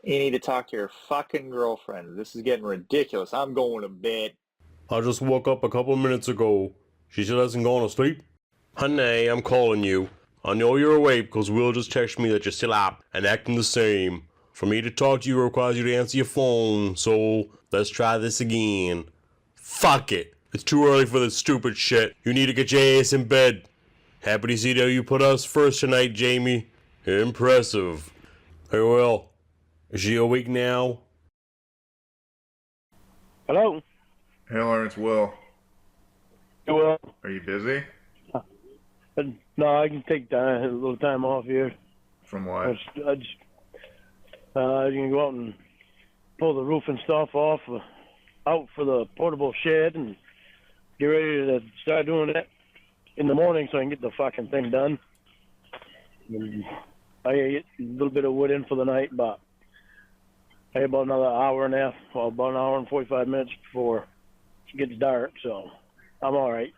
You need to talk to your fucking girlfriend. This is getting ridiculous. I'm going to bed. I just woke up a couple minutes ago. She still hasn't gone to sleep. Honey, I'm calling you. I know you're awake because Will just texted me that you're still up and acting the same. For me to talk to you requires you to answer your phone, so let's try this again. Fuck it. It's too early for this stupid shit. You need to get your ass in bed. Happy to see that you put us first tonight, Jamie. Impressive. Hey, Will. Is she awake now? Hello? Hey Lawrence, Will. You will? Are you busy? No, I can take a little time off here. From what? I just you can go out and pull the roof and stuff off, out for the portable shed, and get ready to start doing that in the morning so I can get the fucking thing done. And I get a little bit of wood in for the night, but I have about another hour and a half, well, about an hour and 45 minutes before it gets dark, so I'm all right.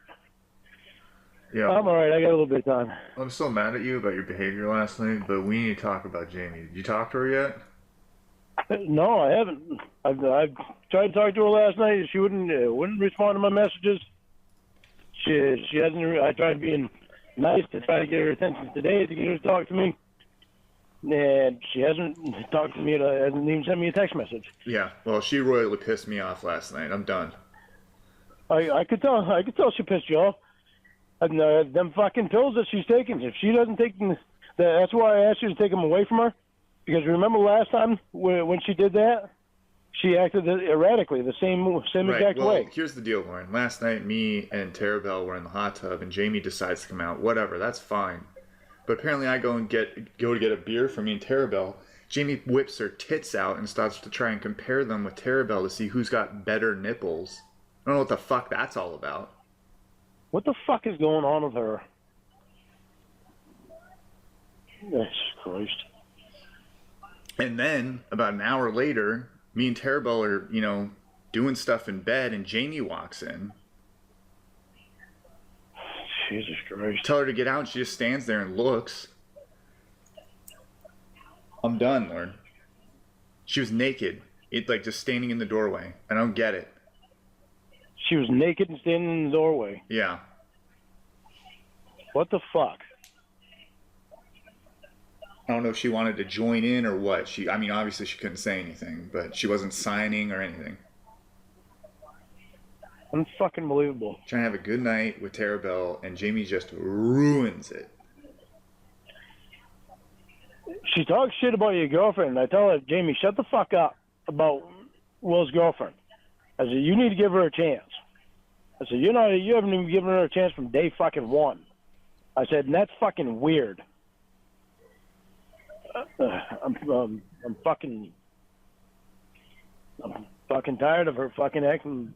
Yeah. I'm all right. I got a little bit of time. I'm still mad at you about your behavior last night, but we need to talk about Jamie. Did you talk to her yet? No, I haven't. I've tried to talk to her last night. She wouldn't respond to my messages. She hasn't. I tried being nice to try to get her attention today to get her to talk to me, and she hasn't talked to me. Hasn't even sent me a text message. Yeah. Well, she royally pissed me off last night. I'm done. I could tell. I could tell she pissed you off. And them fucking pills that she's taking. If she doesn't take them, that's why I asked you to take them away from her. Because remember last time when she did that, she acted erratically, the same exact way. Here's the deal, Lauren. Last night, me and Tarabelle were in the hot tub, and Jamie decides to come out. Whatever, that's fine. But apparently, I go to get a beer for me and Tarabelle. Jamie whips her tits out and starts to try and compare them with Tarabelle to see who's got better nipples. I don't know what the fuck that's all about. What the fuck is going on with her? Jesus Christ. And then, about an hour later, me and Tarabelle are, doing stuff in bed, and Jamie walks in. Jesus Christ. Tell her to get out, and she just stands there and looks. I'm done, Lauren. She was naked, just standing in the doorway. I don't get it. She was naked and standing in the doorway. Yeah. What the fuck? I don't know if she wanted to join in or what. Obviously she couldn't say anything, but she wasn't signing or anything. Unfucking believable. Trying to have a good night with Tarabelle, and Jamie just ruins it. She talks shit about your girlfriend. I tell her, Jamie, shut the fuck up about Will's girlfriend. I said, you need to give her a chance. I said, you haven't even given her a chance from day fucking one. I said, and that's fucking weird. I'm fucking tired of her fucking acting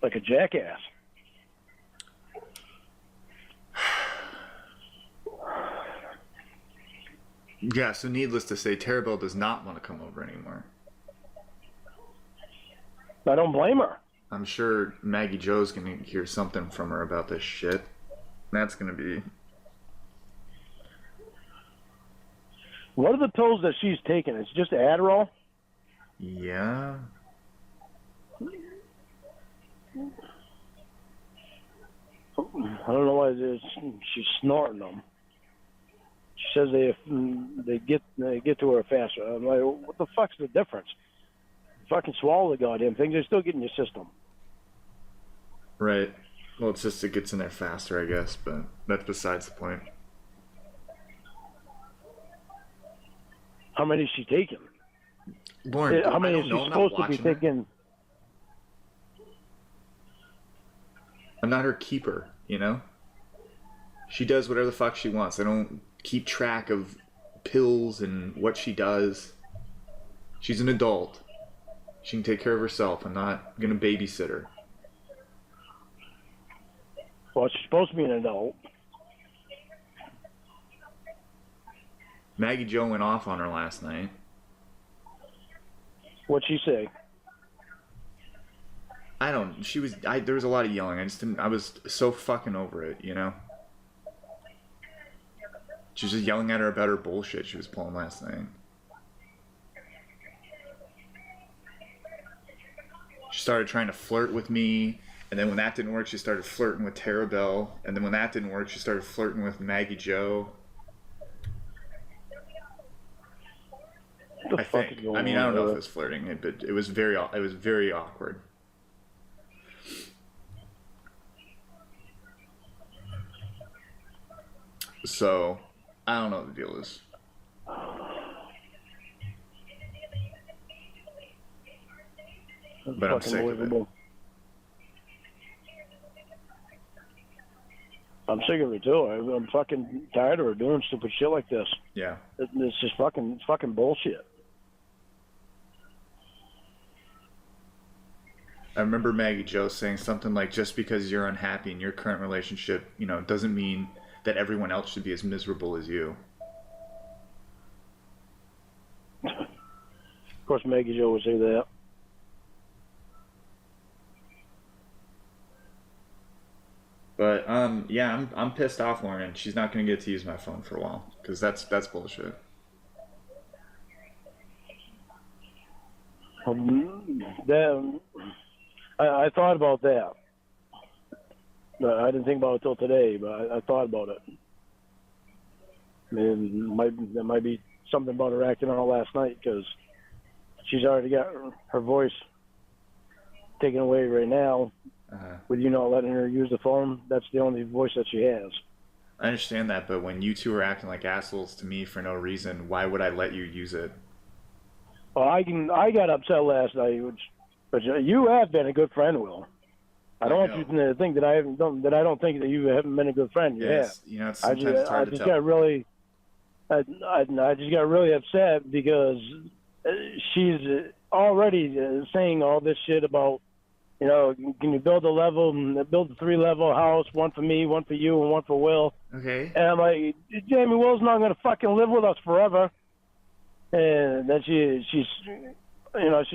like a jackass. Yeah, so needless to say, Tarabelle does not want to come over anymore. I don't blame her. I'm sure Maggie Joe's going to hear something from her about this shit. That's going to be... What are the pills that she's taking? It's just Adderall? Yeah. I don't know why she's snorting them. She says they get to her faster. I'm like, what the fuck's the difference? Fucking swallow the goddamn thing. They're still getting your system. Right. Well, it's just it gets in there faster, I guess, but that's besides the point. How many is she taking? Lauren, how many is she supposed to be taking? I'm not her keeper, She does whatever the fuck she wants. I don't keep track of pills and what she does. She's an adult. She can take care of herself. I'm not going to babysit her. Well, she's supposed to be an adult. Maggie Joe went off on her last night. What'd she say? There was a lot of yelling. I was so fucking over it, She was just yelling at her about her bullshit she was pulling last night. She started trying to flirt with me, and then when that didn't work, she started flirting with Tara Bell, and then when that didn't work, she started flirting with Maggie Joe. What the I fuck think. is going I mean, on I don't know if there? it was flirting, but it was very awkward. So, I don't know what the deal is. That's But I'm fucking sick of it. believable. I'm sick of it too. I'm fucking tired of her doing stupid shit like this. Yeah. It's just fucking bullshit. I remember Maggie Joe saying something like, just because you're unhappy in your current relationship, doesn't mean that everyone else should be as miserable as you. Of course, Maggie Jo would say that. But yeah, I'm pissed off, Lauren. She's not gonna get to use my phone for a while because that's bullshit. I thought about that. I didn't think about it till today, but I thought about it. I mean, there might be something about her acting out last night because she's already got her voice taken away right now. With you not letting her use the phone, that's the only voice that she has. I understand that, but when you two are acting like assholes to me for no reason, why would I let you use it? Well, I got upset last night, but you have been a good friend, Will. I don't want you to think that I don't think that you haven't been a good friend. You have. It's sometimes it's hard to tell. I just got really upset because she's already saying all this shit about, can you build a 3-level house, one for me, one for you, and one for Will. Okay. And I'm like, Jamie, Will's not going to fucking live with us forever. And then she's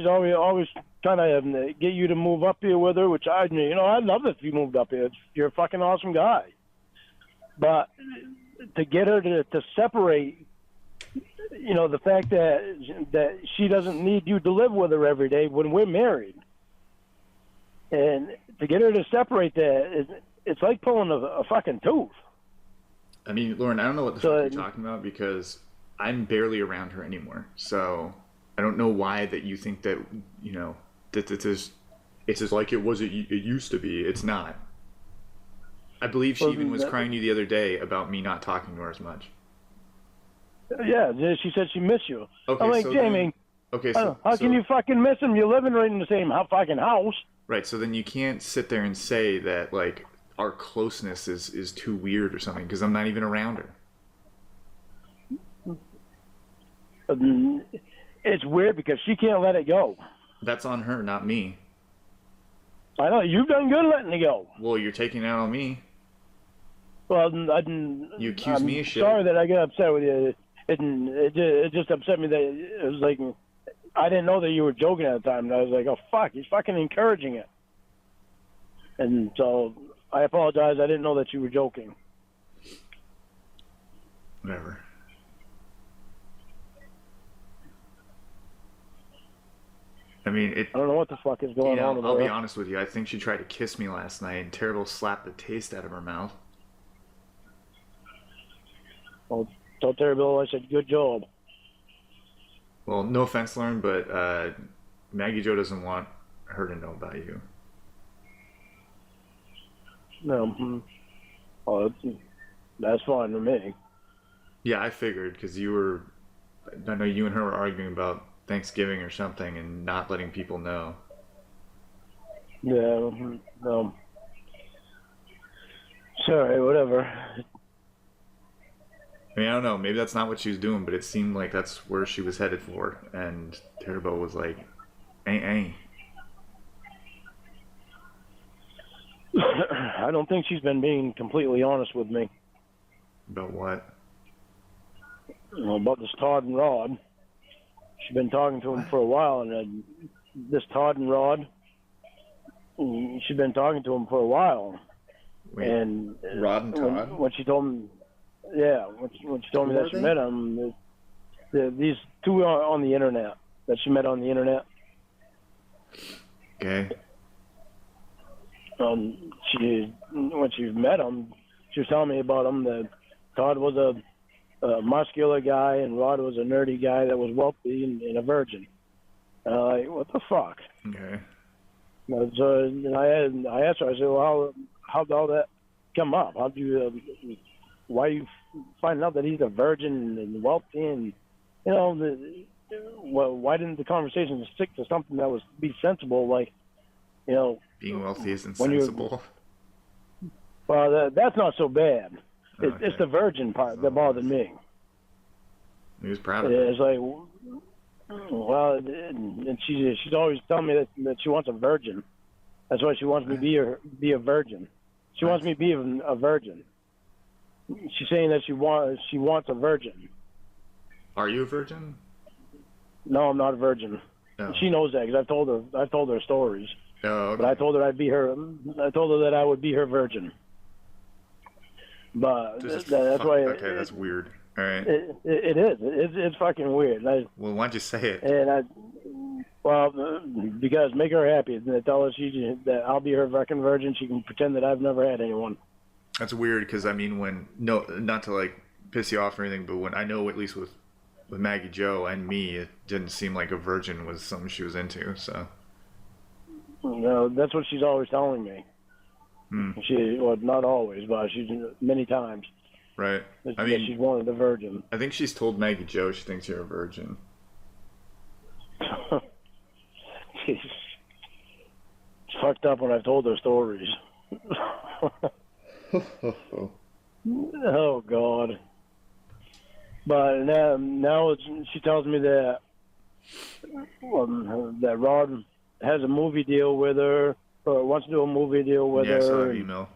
always trying to get you to move up here with her, which I'd love it if you moved up here. You're a fucking awesome guy. But to get her to separate, the fact that she doesn't need you to live with her every day when we're married, and to get her to separate that, it's like pulling a fucking tooth. I mean, Lauren, I don't know what the fuck you're talking about because I'm barely around her anymore. So I don't know why that you think that, that it's as like it used to be. It's not. I believe she even was crying to you the other day about me not talking to her as much. Yeah, she said she missed you. Okay, I'm like, so Jamie, how can you fucking miss him? You're living right in the same fucking house. Right, so then you can't sit there and say that, like, our closeness is too weird or something because I'm not even around her. It's weird because she can't let it go. That's on her, not me. I know. You've done good letting it go. Well, you're taking it out on me. Well, you accuse me of shit. Sorry that I got upset with you. It just upset me that it was like I didn't know that you were joking at the time. And I was like, oh, fuck, he's fucking encouraging it. And so I apologize. I didn't know that you were joking. Whatever. I mean, I don't know what the fuck is going on with her. I'll be honest with you. I think she tried to kiss me last night, and Terrible slapped the taste out of her mouth. Well, tell Terrible I said good job. Well, no offense, Lauren, but Maggie Jo doesn't want her to know about you. No. Oh, that's fine with me. Yeah, I figured, because I know you and her were arguing about Thanksgiving or something and not letting people know. Yeah, no. Sorry, whatever. I mean, I don't know. Maybe that's not what she was doing, but it seemed like that's where she was headed for. And Terrible was like, "Hey." I don't think she's been being completely honest with me. About what? About this Todd and Rod. She's been talking to him for a while, and this Todd and Rod, she's been talking to him for a while. Wait, and Rod and Todd? When she told me, when she told me that she met him, these two are on the internet, that she met on the internet. Okay. When she met him, she was telling me about him that Todd was a muscular guy and Rod was a nerdy guy that was wealthy and a virgin. Like, what the fuck? Okay. So I asked her, I said, well, how'd all that come up? Why you finding out that he's a virgin and wealthy and, why didn't the conversation stick to something that was be sensible, like, Being wealthy is when you're- insensible. well, that's not so bad. Okay. It's the virgin part that bothered me. He was proud of it. It's like, well, and she's always telling me that she wants a virgin. That's why she wants me to be a virgin. She wants me to be a virgin. She's saying that she wants a virgin. Are you a virgin? No, I'm not a virgin. No. She knows that because I've told her stories. Oh, okay. But I told her I told her that I would be her virgin. But that's why. Okay, that's weird. All right. It is. It's fucking weird. Well, why'd you say it? And because make her happy. And tell her that I'll be her fucking virgin. She can pretend that I've never had anyone. That's weird because not to like piss you off or anything, but when I know at least with Maggie Joe and me, it didn't seem like a virgin was something she was into. So. No, that's what she's always telling me. Not always, but she's many times. Right. I mean, she's wanted a virgin. I think she's told Maggie Joe she thinks you're a virgin. It's fucked up when I've told her stories. Oh God! But now she tells me that that Rod has a movie deal with her, or wants to do a movie deal with her. Yeah, I saw that email.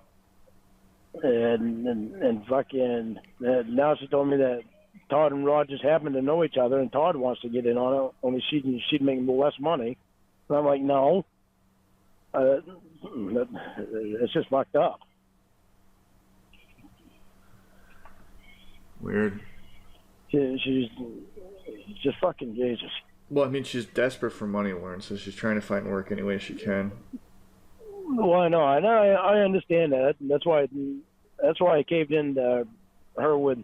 And fucking now she told me that Todd and Rod just happen to know each other, and Todd wants to get in on it. Only she'd make less money. And I'm like, no, it's just fucked up. Weird. She's just fucking Jesus. Well, I mean, she's desperate for money, Lauren, so she's trying to find work any way she can. Well, I understand that. That's why I caved in to her with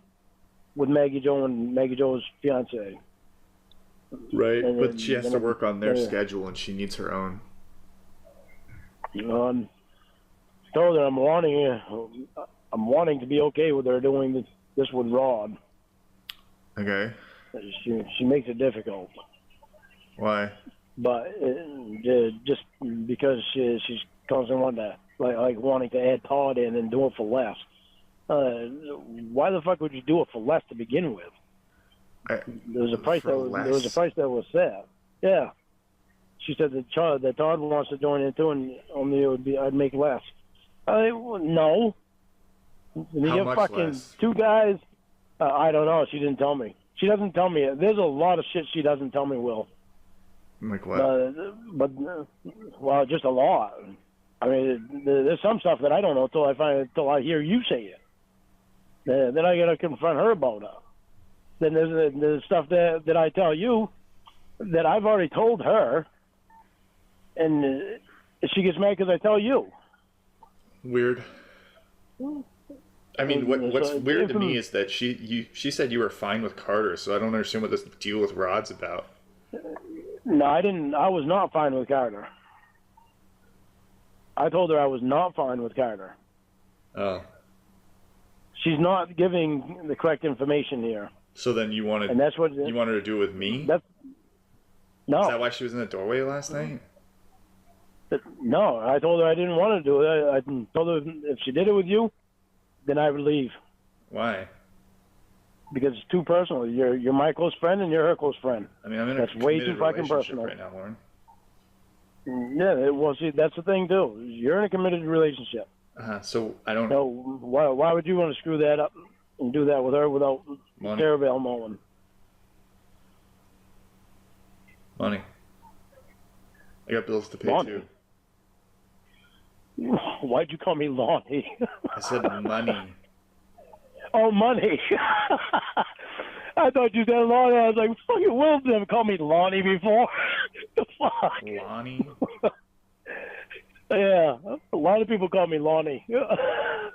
Maggie Joe and Maggie Joe's fiance. Right, and but she has to work on their yeah. schedule, and she needs her own. Told her I'm wanting to be okay with her doing this with Rod. Okay. She makes it difficult. Why? But just because she's constantly wanting to add Todd in and do it for less. Why the fuck would you do it for less to begin with? There was a price that was set. Yeah. She said that Todd wants to join in too, and only I'd make less. No. You How get much fucking less? two guys. I don't know. She didn't tell me. She doesn't tell me. There's a lot of shit she doesn't tell me, Will. Like what? Well, just a lot. I mean, there's some stuff that I don't know till I hear you say it. Then I gotta confront her about it. Then there's stuff that I tell you that I've already told her, and she gets mad because I tell you. Weird. I mean, what's weird to me is that she said you were fine with Carter, so I don't understand what this deal with Rod's about. No, I didn't. I was not fine with Carter. I told her I was not fine with Carter. Oh. She's not giving the correct information here. So then you wanted, and that's what you wanted her to do it with me? No. Is that why she was in the doorway last night? No, I told her I didn't want to do it. I told her if she did it with you, then I would leave. Why? Because it's too personal. You're my close friend and you're her close friend. I mean, I'm in that's a way too committed fucking relationship personal right now, Lauren. Yeah, well, see, that's the thing too. You're in a committed relationship. So I don't. So why would you want to screw that up and do that with her without Sarah Bell knowing? Money. I got bills to pay Lonnie. too. Why'd you call me Lonnie? I said money. Oh, money. I thought you said Lonnie. I was like, fucking Will never called me Lonnie before. The fuck? Lonnie? Yeah, a lot of people call me Lonnie.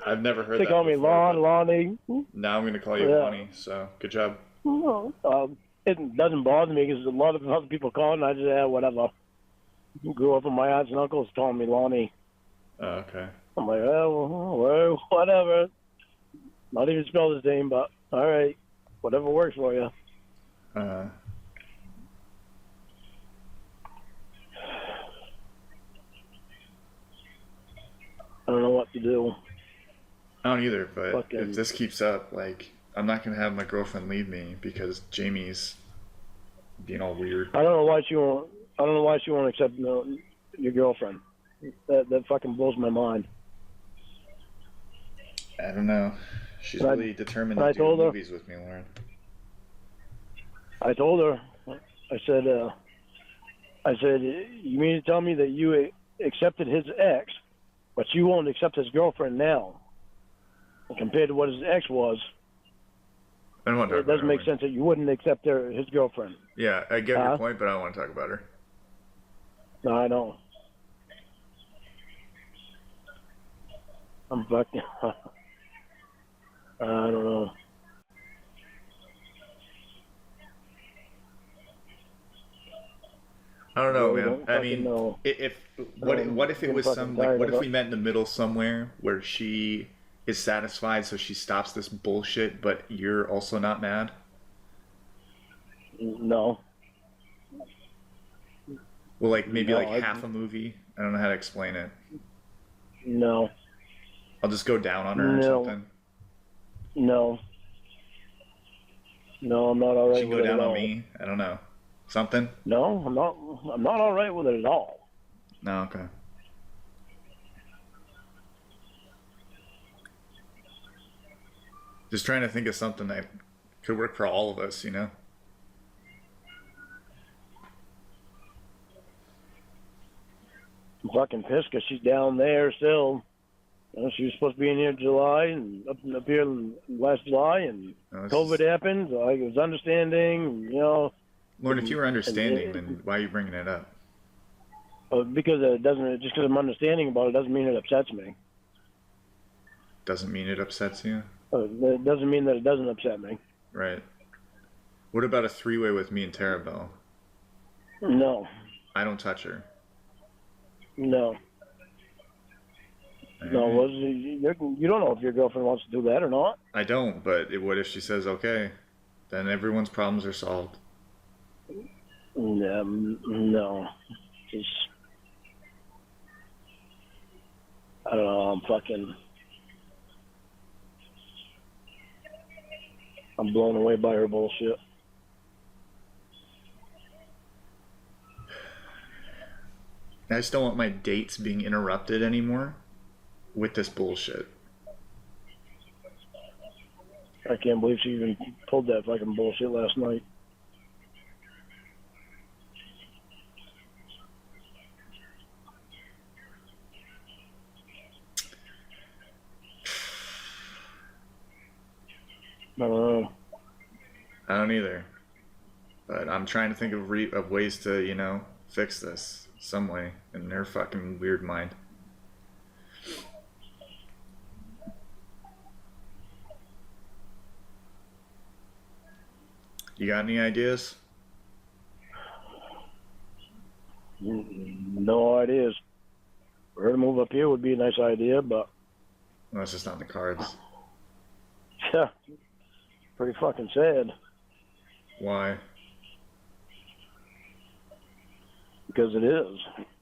I've never heard They that call me before, but Lonnie. now I'm going to call you Yeah. Lonnie, so good job. It doesn't bother me because a lot of other people call it, and I just, whatever. Grew up with my aunts and uncles calling me Lonnie. Oh, okay. I'm like, well, whatever. Not even spelled the same, but all right. Whatever works for you. Uh, I don't know what to do. I don't either, but Fucking- if this keeps up, like, I'm not going to have my girlfriend leave me because Jamie's being all weird. I don't know why she won't. I don't know why she won't accept your girlfriend. That fucking blows my mind. I don't know. She's And I- really determined and I to do told her- movies with me, Lauren. I told her. I said, you mean to tell me that you accepted his ex, but you won't accept his girlfriend now? Compared to what his ex was, I don't want to talk it doesn't about make her. sense that you wouldn't accept his girlfriend. Yeah, I get your Huh? point, but I don't want to talk about her. No, I know. I'm fucking. I don't know. I don't know, Really man. don't I fucking mean, know. what if it I'm was fucking some like tired what of if it. we met in the middle somewhere where she is satisfied, so she stops this bullshit, but you're also not mad? No. Well, like maybe No, like half a movie. I don't know how to explain it. No. I'll just go down on her or No. something. No. No, I'm not all right She can with go it down at on all. me. I don't know. Something? No, I'm not all right with it at all. No, okay. Just trying to think of something that could work for all of us, you know? I'm fucking pissed because she's down there still. You know, she was supposed to be in here in July and up here last July, and No, this COVID is- happened. So I was understanding, you know, Lauren, if you were understanding, then why are you bringing it up? because it doesn't. Just because I'm understanding about it doesn't mean it upsets me. Doesn't mean it upsets you? It doesn't mean that it doesn't upset me. Right. What about a three-way with me and Tara Bell? No, I don't touch her. no, no. Alright. You don't know if your girlfriend wants to do that or not. I don't, but what if she says okay? Then everyone's problems are solved. No. Just, I don't know. I'm blown away by her bullshit. I just don't want my dates being interrupted anymore with this bullshit. I can't believe she even pulled that fucking bullshit last night. I don't know. I don't either. But I'm trying to think of ways to, you know, fix this some way in their fucking weird mind. You got any ideas? No ideas. For her to move up here would be a nice idea, but No, it's just not in the cards. yeah, pretty fucking sad. Why? Because it is.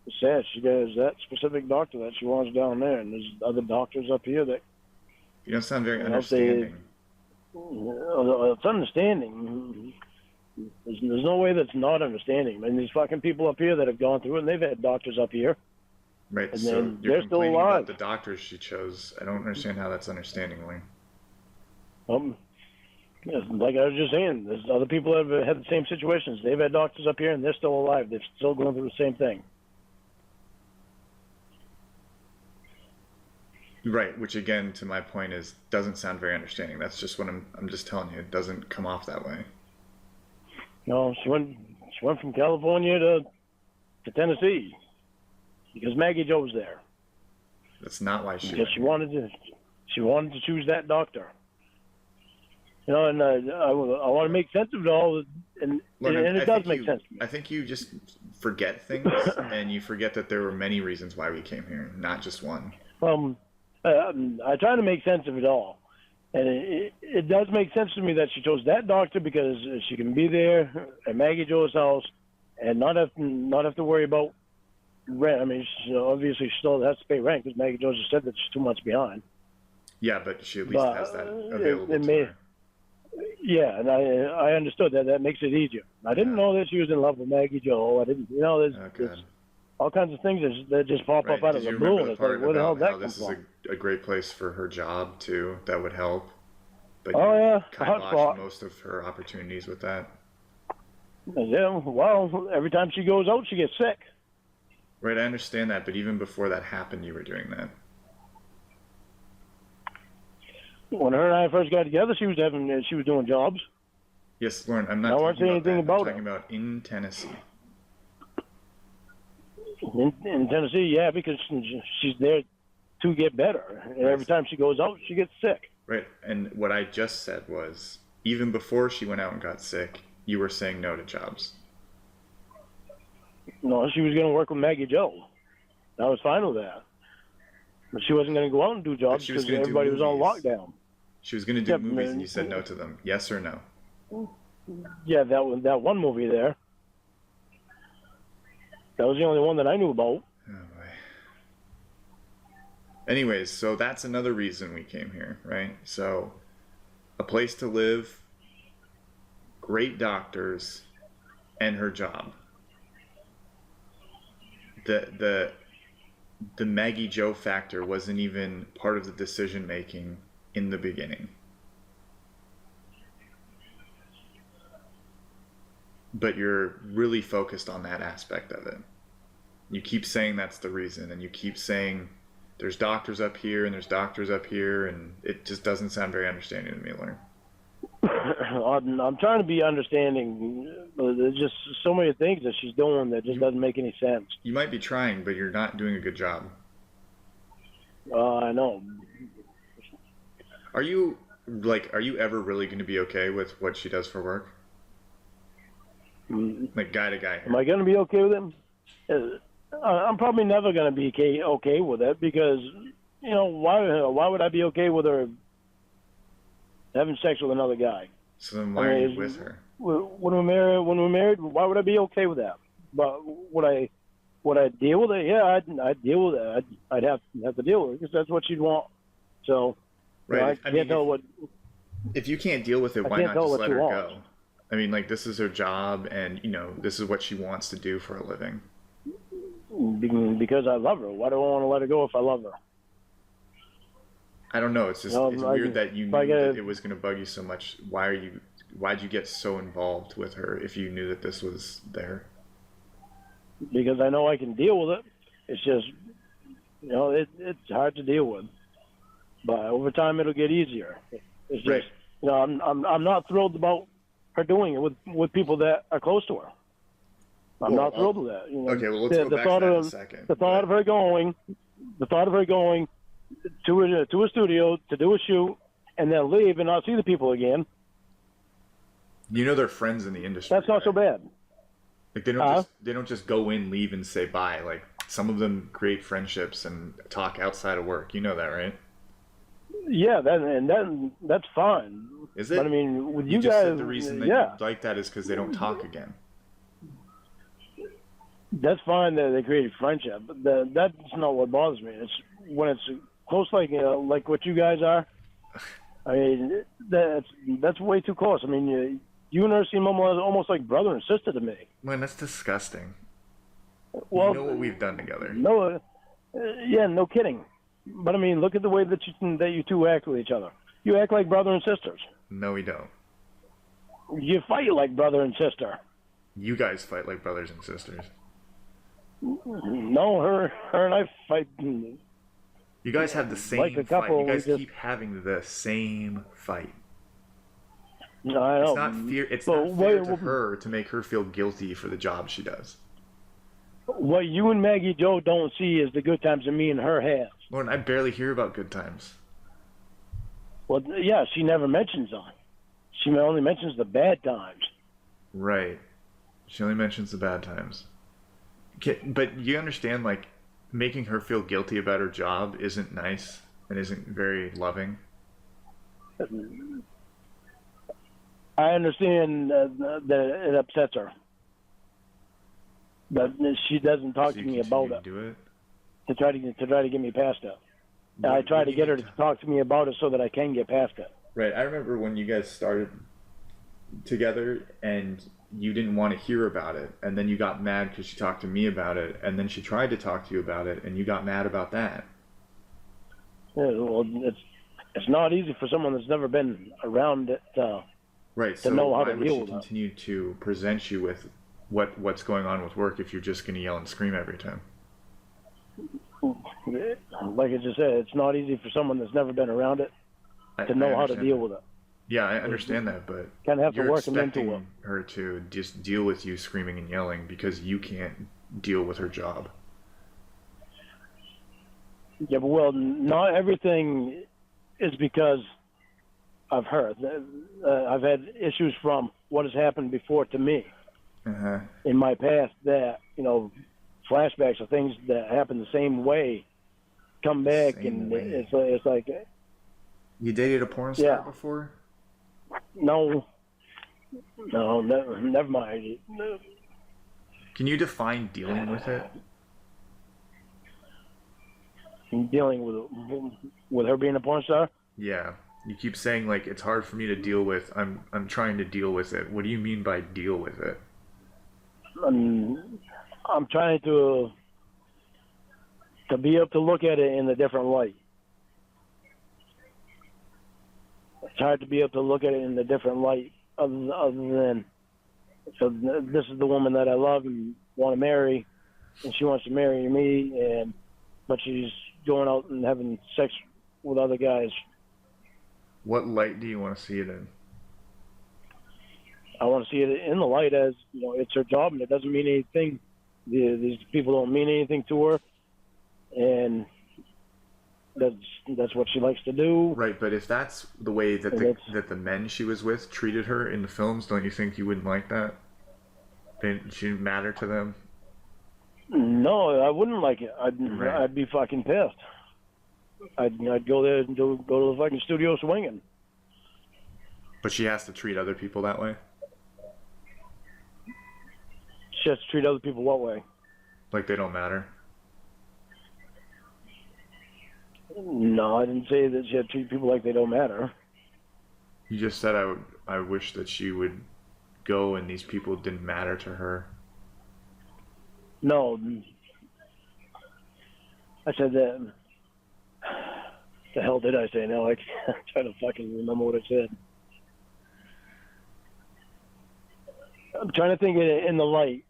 It's sad. She has that specific doctor that she wants down there, and there's other doctors up here that You don't sound very You know, if they- understanding. it's understanding. There's no way that's not understanding. I mean, these fucking people up here that have gone through it, and they've had doctors up here. Right, And so then you're they're still complaining alive. about the doctors she chose. I don't understand how that's understanding, Lee. Yeah, like I was just saying, there's other people that have had the same situations. They've had doctors up here, and they're still alive. They're still going through the same thing. Right, which again, to my point, is doesn't sound very understanding. That's just what I'm just telling you. It doesn't come off that way. You know, she went from California to Tennessee. because Maggie Jo was there. That's not why she. Because she wanted to choose that doctor. You know, and I want to make sense of it all, and it does make sense to me. I think you just forget things, and you forget that there were many reasons why we came here, not just one. I try to make sense of it all, and it does make sense to me that she chose that doctor because she can be there at Maggie Jo's house and not have to worry about rent. I mean, obviously she still has to pay rent because Maggie Jo just said that she's 2 months behind. Yeah, but she at least has that available to her. Yeah, and I understood that. That makes it easier. I didn't know that she was in love with Maggie Jo. I didn't, there's all kinds of things that just pop up out of the blue. And it's like, where the hell did that come from? This is a great place for her job, too. That would help. But hotspot. Most of her opportunities with that. Yeah, well, every time she goes out, she gets sick. Right, I understand that, but even before that happened, you were doing that. When her and I first got together, she was doing jobs. Yes, Lauren, I'm not talking about that. I'm talking about in Tennessee. In Tennessee, yeah, because she's there to get better. And every time she goes out, she gets sick. Right, and what I just said was, even before she went out and got sick, you were saying no to jobs. No, she was going to work with Maggie Jo. I was fine with that. But she wasn't going to go out and do jobs because everybody was on lockdown. She was going to do movies, and you said no to them. Yes or no? Yeah, that one movie there. That was the only one that I knew about. Oh, boy. Anyways, so that's another reason we came here, right? So, a place to live, great doctors, and her job. The Maggie Jo factor wasn't even part of the decision making in the beginning. But you're really focused on that aspect of it. You keep saying that's the reason, and you keep saying there's doctors up here and there's doctors up here, and it just doesn't sound very understanding to me, Lauren. I'm trying to be understanding, but there's just so many things that she's doing that just doesn't make any sense. You might be trying, but you're not doing a good job. I know. Are you ever really going to be okay with what she does for work? Like guy to guy. Am I going to be okay with him? I'm probably never going to be okay with it because, why would I be okay with her having sex with another guy? So then why are you with her? When we're married, why would I be okay with that? But would I deal with it? Yeah, I'd deal with it. I'd have to deal with it because that's what she'd want. So, right. I can't tell what. If you can't deal with it, why not just let her go? I mean, this is her job, and this is what she wants to do for a living. Because I love her. Why do I want to let her go if I love her? I don't know. It's just it's weird that you knew that it was going to bug you so much. Why'd you get so involved with her if you knew that this was there? Because I know I can deal with it. It's just, it's hard to deal with. But over time, it'll get easier. It's just, I'm not thrilled about her doing it with people that are close to her. I'm not thrilled with that. Okay, well, let's go back to that in a second. The thought of her going to a studio to do a shoot and then leave and not see the people again. They're friends in the industry. That's not so bad. Like they don't just go in, leave, and say bye. Like some of them create friendships and talk outside of work. You know that, right? Yeah, that's fine. Is it? But I mean, with you just guys, said the reason that you like that is because they don't talk again. That's fine that they created friendship, but that's not what bothers me. It's when it's close, like what you guys are. I mean, that's way too close. I mean, you and her seem almost like brother and sister to me. Man, that's disgusting. Well, you know what we've done together. No, no kidding. But I mean, look at the way that you two act with each other. You act like brother and sisters. No, we don't. You fight like brother and sister. You guys fight like brothers and sisters. No, her and I fight. You guys have the same like a couple, fight. You guys keep having the same fight. No, I know. It's not fair to her to make her feel guilty for the job she does. What you and Maggie Joe don't see is the good times that me and her have. Lauren, I barely hear about good times. Well, yeah, she never mentions them. She only mentions the bad times. Right. She only mentions the bad times. But you understand, like, making her feel guilty about her job isn't nice and isn't very loving. I understand that it upsets her, but she doesn't talk to me about it. Do it. To try to get me past it. I try to get her to talk to me about it so that I can get past it. Right. I remember when you guys started together and you didn't want to hear about it, and then you got mad because she talked to me about it, and then she tried to talk to you about it, and you got mad about that. Yeah, well, it's not easy for someone that's never been around it right. to So know how why to would deal she with it. continue to present you with what's going on with work if you're just going to yell and scream every time? Like I just said, it's not easy for someone that's never been around it to know how to deal with it. Yeah, I understand that, but Kind of have to you're work them into expecting it. her to just deal with you screaming and yelling because you can't deal with her job. Yeah, but well, not everything is because of her. I've had issues from what has happened before to me in my past that, flashbacks of things that happen the same way come back, it's like... You dated a porn star before? No, never mind. Can you define dealing with it? Dealing with her being a porn star? Yeah. You keep saying, like, it's hard for me to deal with. I'm trying to deal with it. What do you mean by deal with it? I'm trying to be able to look at it in a different light. It's hard to be able to look at it in a different light other than, so this is the woman that I love and want to marry, and she wants to marry me, but she's going out and having sex with other guys. What light do you want to see it in? I want to see it in the light as, it's her job and it doesn't mean anything. These people don't mean anything to her, and that's what she likes to do. Right, but if that's the way that the men she was with treated her in the films, don't you think you wouldn't like that? She didn't matter to them? No, I wouldn't like it. I'd be fucking pissed. I'd go there and go to the fucking studio swinging. But she has to treat other people that way? She has to treat other people what way? Like they don't matter? No, I didn't say that she had to treat people like they don't matter. You just said I wish that she would go and these people didn't matter to her. No. I said that. The hell did I say now? I can't try to fucking remember what I said. I'm trying to think of it in the light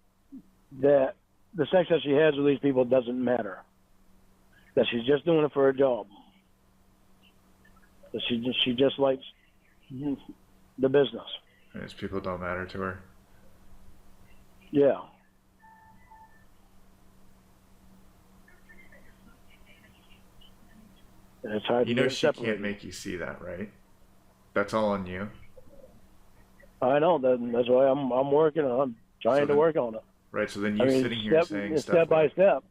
that the sex that she has with these people doesn't matter. That she's just doing it for her job. That she just likes the business. These people don't matter to her. Yeah. And it's hard to she can't make you see that, right? That's all on you. I know. That's why I'm working on. I'm trying to work on it. Right. So then sitting here saying stuff step by step.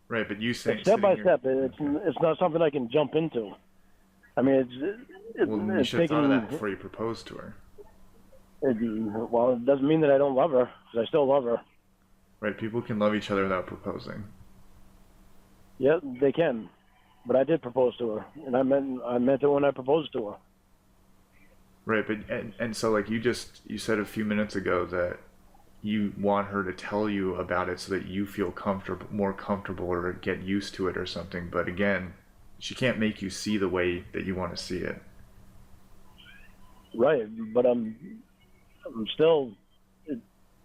Right, but you saying step by step. It's not something I can jump into. I mean, you should have thought of that before you proposed to her. It doesn't mean that I don't love her, because I still love her. Right, people can love each other without proposing. Yeah, they can. But I did propose to her, and I meant it when I proposed to her. Right, but and so like you said a few minutes ago that you want her to tell you about it so that you feel more comfortable or get used to it or something. But again, she can't make you see the way that you want to see it. Right, but I'm still.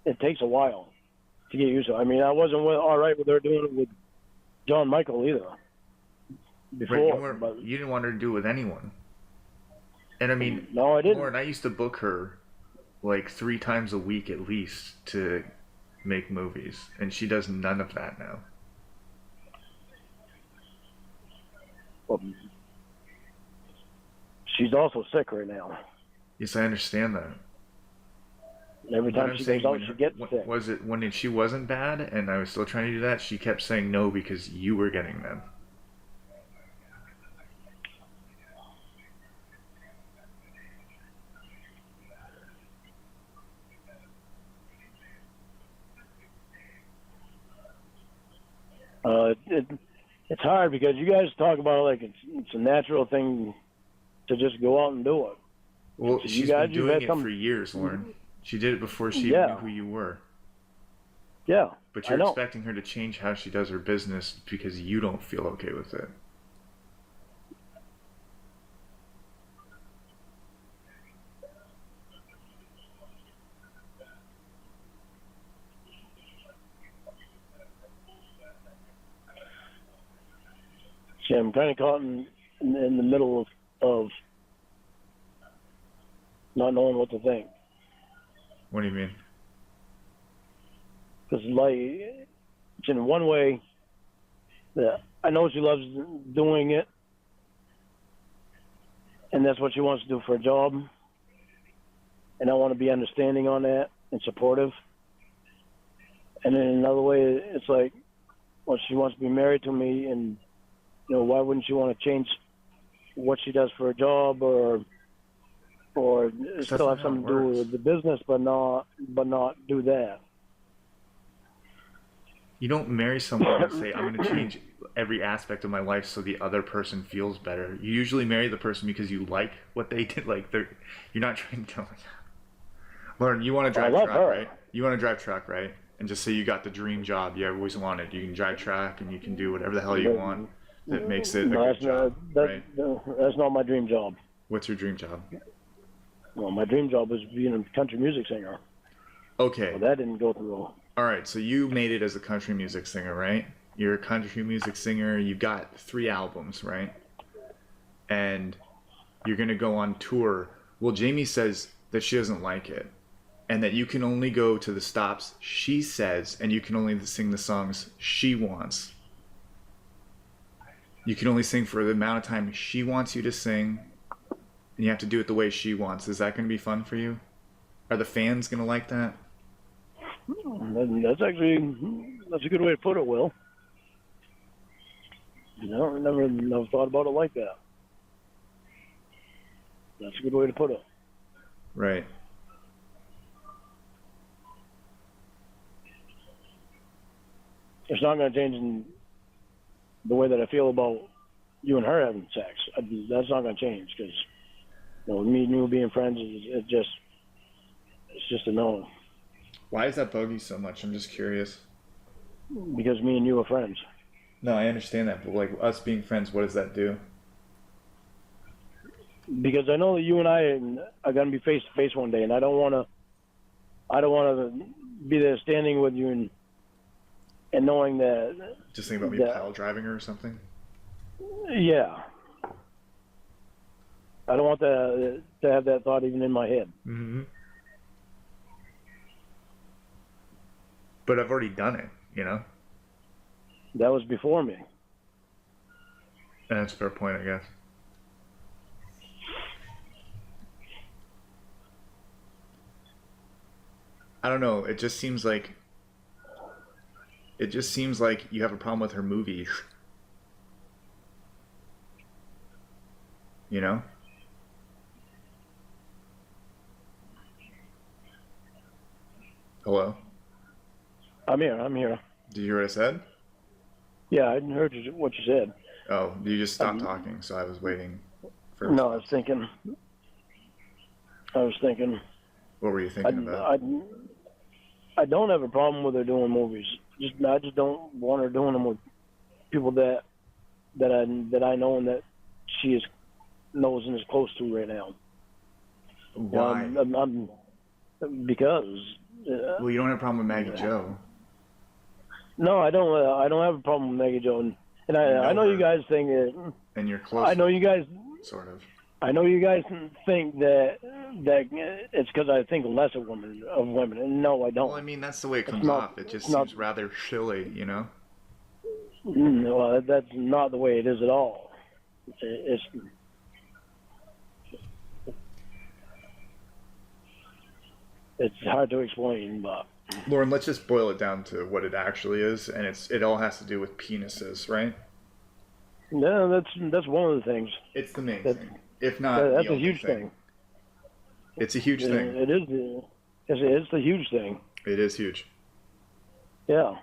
It takes a while to get used to it. I mean, I wasn't all right with her doing it with John Michael either. Before, right, you didn't want her to do it with anyone. And I mean, no, I didn't. Lauren, I used to book her like 3 times a week at least to make movies, and she does none of that now. Well, she's also sick right now. Yes, I understand that. Every But time I'm she saying goes out, when she gets sick. was it when she wasn't bad and I was still trying to do that, she kept saying no because you were getting them. It's hard because you guys talk about it like it's a natural thing to just go out and do it. Well, You she's guys, been you've doing had it some- for years, Lauren. She did it before she Yeah. knew who you were. Yeah, But I you're know. expecting her to change how she does her business because you don't feel okay with it. See, I'm kind of caught in the middle of not knowing what to think. What do you mean? Because like, it's in one way that I know she loves doing it, and that's what she wants to do for a job, and I want to be understanding on that and supportive. And in another way, it's like, well, she wants to be married to me, and why wouldn't she want to change what she does for a job, or still have something to do with the business, but not do that. You don't marry someone and say, I'm going to change every aspect of my life so the other person feels better. You usually marry the person because you like what they did. Like, you're not trying to tell. Lauren, you want to drive truck, right? You want to drive truck, right? And just say you got the dream job you always wanted. You can drive truck and you can do whatever the hell you want that makes it a good job, right? That's not my dream job. What's your dream job? Well, my dream job was being a country music singer. Okay. Well, that didn't go through. All right, so you made it as a country music singer, right? You're a country music singer. You've got 3 albums, right? And you're going to go on tour. Well, Jamie says that she doesn't like it and that you can only go to the stops she says and you can only sing the songs she wants. You can only sing for the amount of time she wants you to sing, and you have to do it the way she wants. Is that going to be fun for you? Are the fans going to like that? That's a good way to put it, Will. I never thought about it like that. That's a good way to put it. Right. It's not going to change in the way that I feel about you and her having sex. That's not going to change because, me and you being friends, it's just a no. Why does that bug you so much? I'm just curious. Because me and you are friends. No, I understand that, but like us being friends, what does that do? Because I know that you and I are going to be face to face one day, and I don't want to be there standing with you and knowing that. Just think about me pile driving her or something. Yeah. I don't want to have that thought even in my head. Mm-hmm. But I've already done it, That was before me. And that's a fair point, I guess. I don't know. It just seems like you have a problem with her movies. Hello? I'm here. Did you hear what I said? Yeah, I heard what you said. Oh, you just stopped talking, so I was waiting for... No, I was thinking. What were you thinking about? I don't have a problem with her doing movies. I just don't want her doing them with people that I know and that she knows and is close to right now. Why? Because. Well, you don't have a problem with Maggie Jo. No, I don't. I don't have a problem with Maggie Jo, and I know you guys think that. And you're close. I know you guys. Sort of. I know you guys think that it's because I think less of women, and no, I don't. Well, I mean, that's the way it comes not- off. It just it's not- seems rather shilly, you know? Well, that's not the way it is at all. It's hard to explain, but Lauren, let's just boil it down to what it actually is, and it all has to do with penises, right? no, that's one of the things. It's the main That- thing. If not, That's the a only huge thing. thing. It's a huge thing. It is. It's the huge thing. It is huge. Yeah.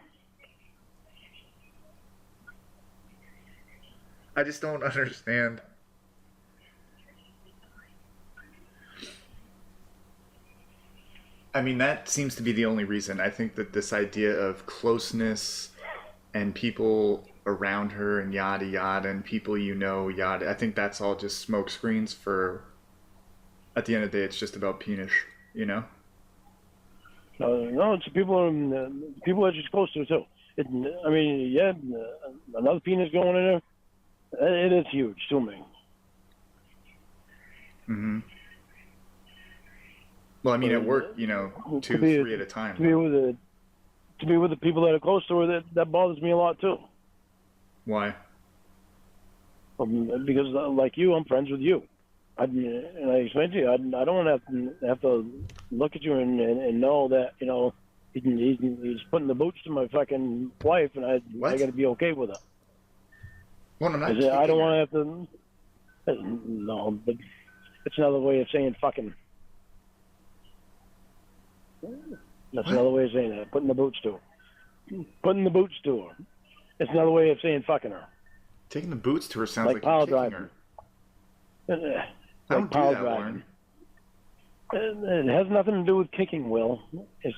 I just don't understand. I mean, that seems to be the only reason. I think that this idea of closeness and people around her and yada yada and people you know yada, I think that's all just smoke screens for, at the end of the day, it's just about penis, you know? No, it's people that she's close to too. I mean, yeah, another penis going in there. It is huge to me. Mm-hmm. Well, I mean, at work, you know, two, three at a time. To be with the people that are close to her, that bothers me a lot too. Why? Because like you, I'm friends with you. And I explained to you, I don't want to have to look at you and know that, you know, he's putting the boots to my fucking wife, and I got to be okay with it. Well, I'm not. I don't want to have to. No, but it's another way of saying fucking. That's another way of saying that. Putting the boots to her. Putting the boots to her. It's another way of saying fucking her. Taking the boots to her sounds Like like pile you're kicking driving. her. I Like don't do pile that, driving. Lauren. It has nothing to do with kicking, Will. It's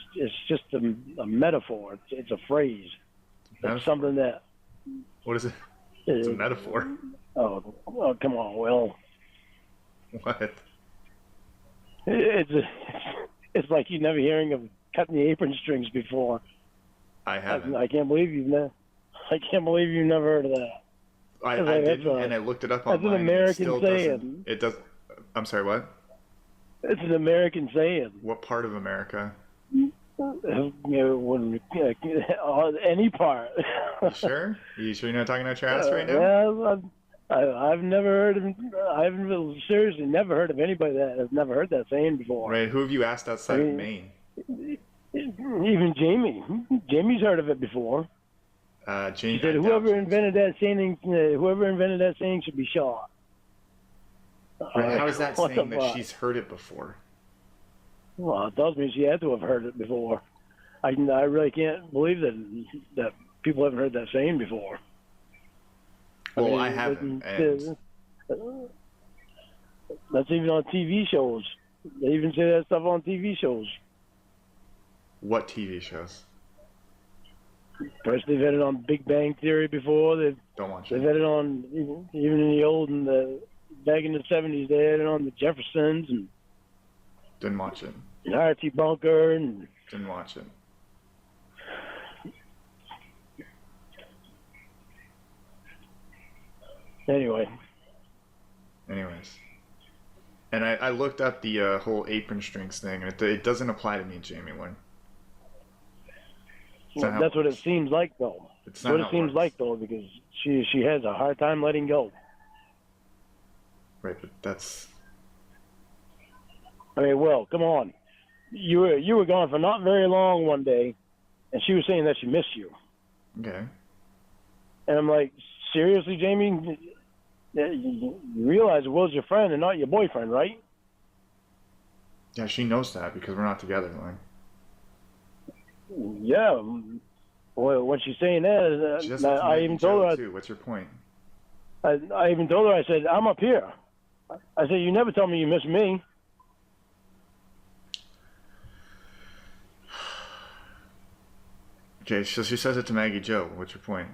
just a metaphor. It's a phrase. Metaphor? It's something that. What is it? It's a metaphor. Oh, come on, Will. What? It's like you never hearing of cutting the apron strings before. I haven't. I can't believe you've never. I can't believe you've never heard of that. I That's didn't, and I looked it up that's online. an American and it still saying. doesn't. It does. I'm sorry. What? It's an American saying. What part of America? You know, any part. You sure? You sure you're not talking out your ass right now? Yeah, I've never heard of. I've seriously never heard of anybody that has never heard that saying before. Right. Who have you asked outside of Maine? Even Jamie. Jamie's heard of it before. Jamie. She said, whoever invented that saying should be shot. Right. How is that What saying the that fuck? she's heard it before? Well, it tells me she had to have heard it before. I really can't believe that people haven't heard that saying before. Well, mean, I haven't. That's even on TV shows. They even say that stuff on TV shows. What TV shows? First, they've had it on Big Bang Theory before. Don't watch They've it. had it on even in the old back in the 70s. They had it on the Jeffersons and Didn't watch it. Archie Bunker and Didn't watch it. anyway. Anyways. And I looked up the whole apron strings thing, and it doesn't apply to me, Jamie Lynn. It's not how That's it what it works. seems like, though. It's That's not what how it seems works. like, though, because she has a hard time letting go. Right, but that's... I mean, well, come on. You were gone for not very long one day, and she was saying that she missed you. Okay. And I'm like, seriously, Jamie? You realize Will's your friend and not your boyfriend, right? Yeah, she knows that because we're not together, Lauren. Yeah. Well, when she's saying that, She doesn't have to I make even you told joke, her. too. What's your point? I even told her. I said, I'm up here. I said, you never tell me you miss me. Okay, so she says it to Maggie Joe. What's your point?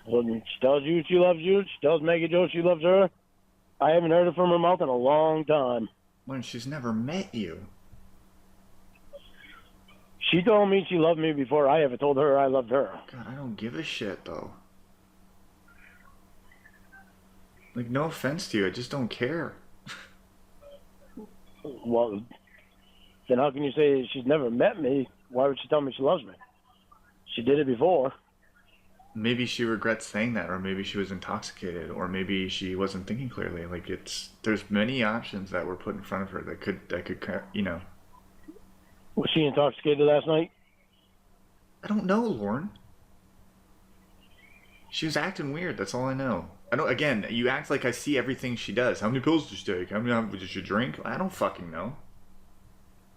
Well, she tells you she loves you. She tells Maggie Jo she loves her. I haven't heard it from her mouth in a long time. Lauren, she's never met you. She told me she loved me before I ever told her I loved her. God, I don't give a shit, though. Like, no offense to you, I just don't care. Well, then how can you say she's never met me? Why would she tell me she loves me? She did it before. Maybe she regrets saying that, or maybe she was intoxicated, or maybe she wasn't thinking clearly. Like, there's many options that were put in front of her that could, you know. Was she intoxicated last night? I don't know, Lauren. She was acting weird. That's all I know. I don't. Again, you act like I see everything she does. How many pills did she take? How many did she drink? I don't fucking know.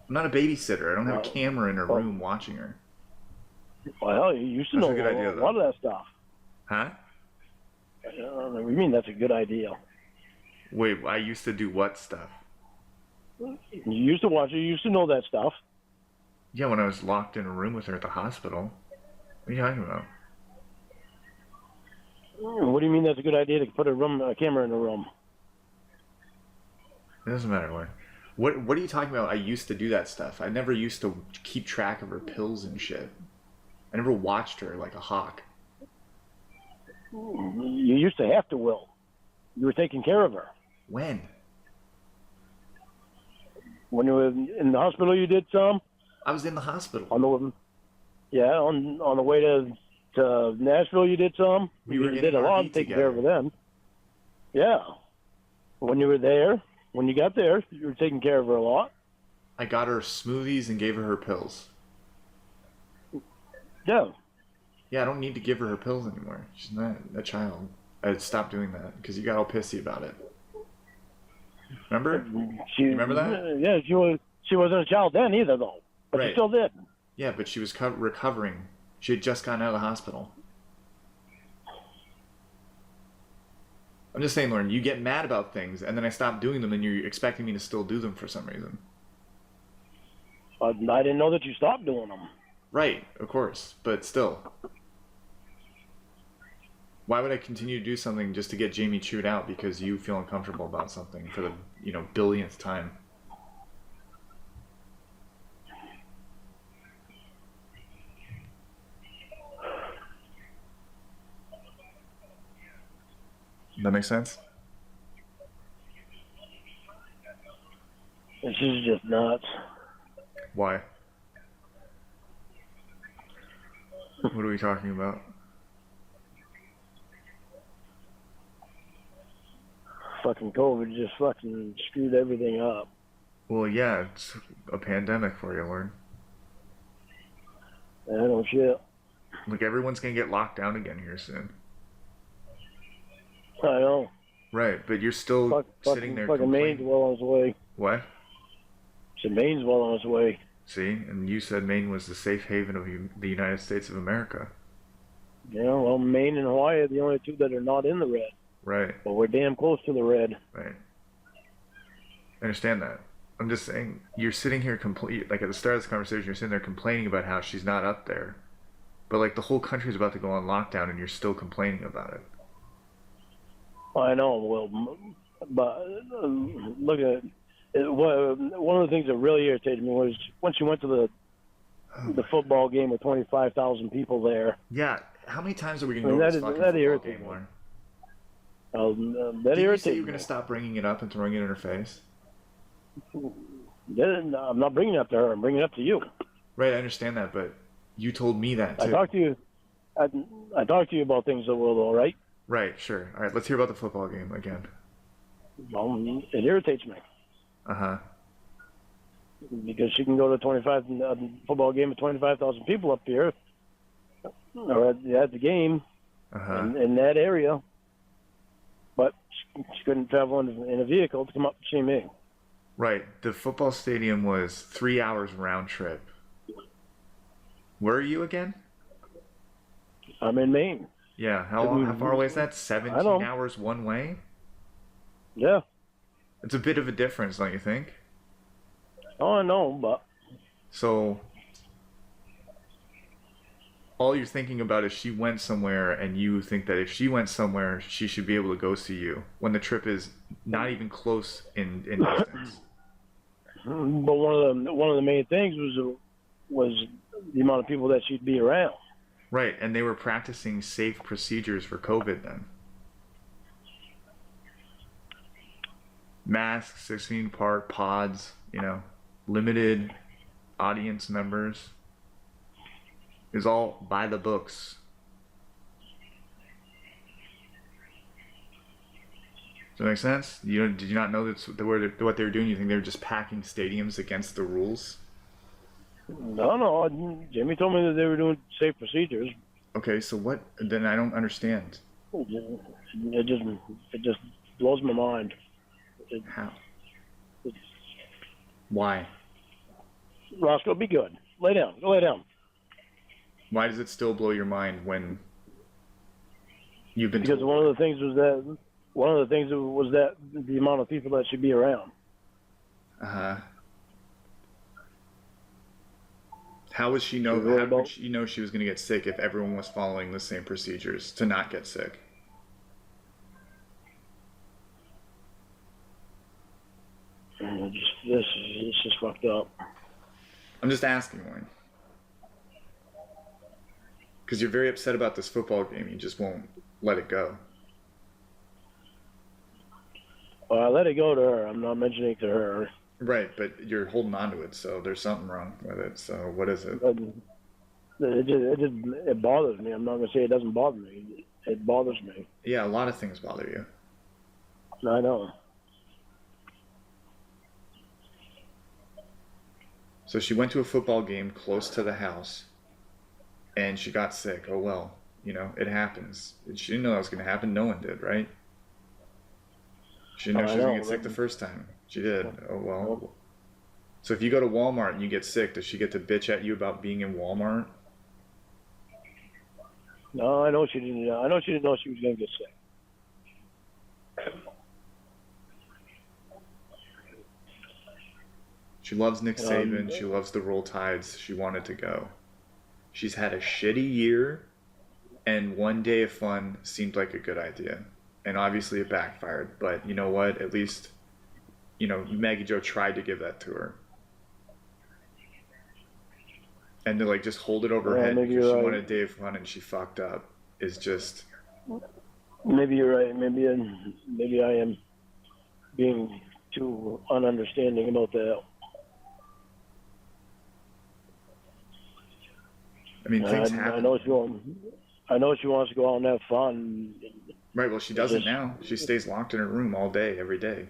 I'm not a babysitter. I don't have a camera in her room watching her. Well, you used to That's know a good idea, a lot of that stuff. Huh? What do you mean that's a good idea? Wait, I used to do what stuff? You used to watch her. You used to know that stuff. Yeah, when I was locked in a room with her at the hospital. What are you talking about? What do you mean that's a good idea to put a camera in a room? It doesn't matter what are you talking about? I used to do that stuff. I never used to keep track of her pills and shit. I never watched her like a hawk. You used to have to, Will. You were taking care of her. When? When you were in the hospital, you did some? I was in the hospital. On the way to Nashville, you did some? We were you in did a an lot RV taking care of her together. then. Yeah. When you were there, when you got there, you were taking care of her a lot. I got her smoothies and gave her her pills. Yeah. Yeah, I don't need to give her her pills anymore. She's not a child. I stopped doing that because you got all pissy about it. Remember? You remember that? Yeah, she wasn't a child then either, though. But Right. she still did. Yeah, but she was recovering. She had just gotten out of the hospital. I'm just saying, Lauren, you get mad about things, and then I stop doing them, and you're expecting me to still do them for some reason. I didn't know that you stopped doing them. Right, of course, but still. Why would I continue to do something just to get Jamie chewed out because you feel uncomfortable about something for the, billionth time? That makes sense? This is just nuts. Why? What are we talking about? Fucking COVID just fucking screwed everything up. Well, yeah, it's a pandemic for you, Lauren. I don't shit. Like, everyone's gonna get locked down again here soon. I know. Right, but you're still sitting there fucking Maine's complaining. well on its way. What? So Maine's well on its way. See? And you said Maine was the safe haven of the United States of America. Yeah, well, Maine and Hawaii are the only two that are not in the red. Right, But we're damn close to the red. right. I understand that. I'm just saying, you're sitting here like at the start of this conversation, you're sitting there complaining about how she's not up there. But like the whole country's about to go on lockdown and you're still complaining about it. I know, well, but look at it. One of the things that really irritated me was when she went to the football game with 25,000 people there. Yeah, how many times are we going to I mean, go to that this is- fucking that football irritates game, me. Lauren? That Did you irritated say you were me. going to stop bringing it up and throwing it in her face? I'm not bringing it up to her. I'm bringing it up to you. Right, I understand that, but you told me that too. I talked to you. I talked to you about things that were all right. Right, sure. All right, let's hear about the football game again. Well, it irritates me Uh-huh. because she can go to a football game with 25,000 people up here, or at the game Uh-huh. in that area, but she couldn't travel in a vehicle to come up to see me. Right. The football stadium was 3 hours round trip. Where are you again? I'm in Maine. Yeah. How far away is that? 17 know. hours one way? Yeah. It's a bit of a difference, don't you think? Oh, I know, but So all you're thinking about is she went somewhere, and you think that if she went somewhere, she should be able to go see you when the trip is not even close in distance. but one of the main things was the amount of people that she'd be around. Right, and they were practicing safe procedures for COVID then. Masks, 16 part pods, limited audience members. Is all by the books. Does that make sense? Did you not know that's what they were doing? You think they were just packing stadiums against the rules? No. Jimmy told me that they were doing safe procedures. Okay, so what? Then I don't understand. It just blows my mind. How? Why? Roscoe, be good. Lay down. Go lay down. Why does it still blow your mind when you've been Because told? one of the things was that the amount of people that should be around. Uh-huh. How would she know? She's worried How about- would she know she was going to get sick if everyone was following the same procedures to not get sick? It's just fucked up. I'm just asking, Wayne. Because you're very upset about this football game. You just won't let it go. Well, I let it go to her. I'm not mentioning it to her. Right, but you're holding on to it, so there's something wrong with it. So what is it? But it bothers me. I'm not gonna say it doesn't bother me. It bothers me. Yeah, a lot of things bother you. I know. So she went to a football game close to the house, and she got sick. Oh well, it happens. She didn't know that was going to happen. No one did, right? She didn't know she was going to get sick the first time. She did. Oh well. So if you go to Walmart and you get sick, does she get to bitch at you about being in Walmart? No, I know she didn't. I know she didn't know she was gonna get sick. She loves Nick Saban. She loves the Roll Tides. She wanted to go. She's had a shitty year, and one day of fun seemed like a good idea. And obviously it backfired. But you know what? At least, Maggie Jo tried to give that to her. And to just hold it over her head because she wanted a day of fun and she fucked up is just... Maybe you're right. Maybe I am being too ununderstanding about that. I mean, things happen. I know she wants to go out and have fun. Right, well, she doesn't now. She stays locked in her room all day, every day.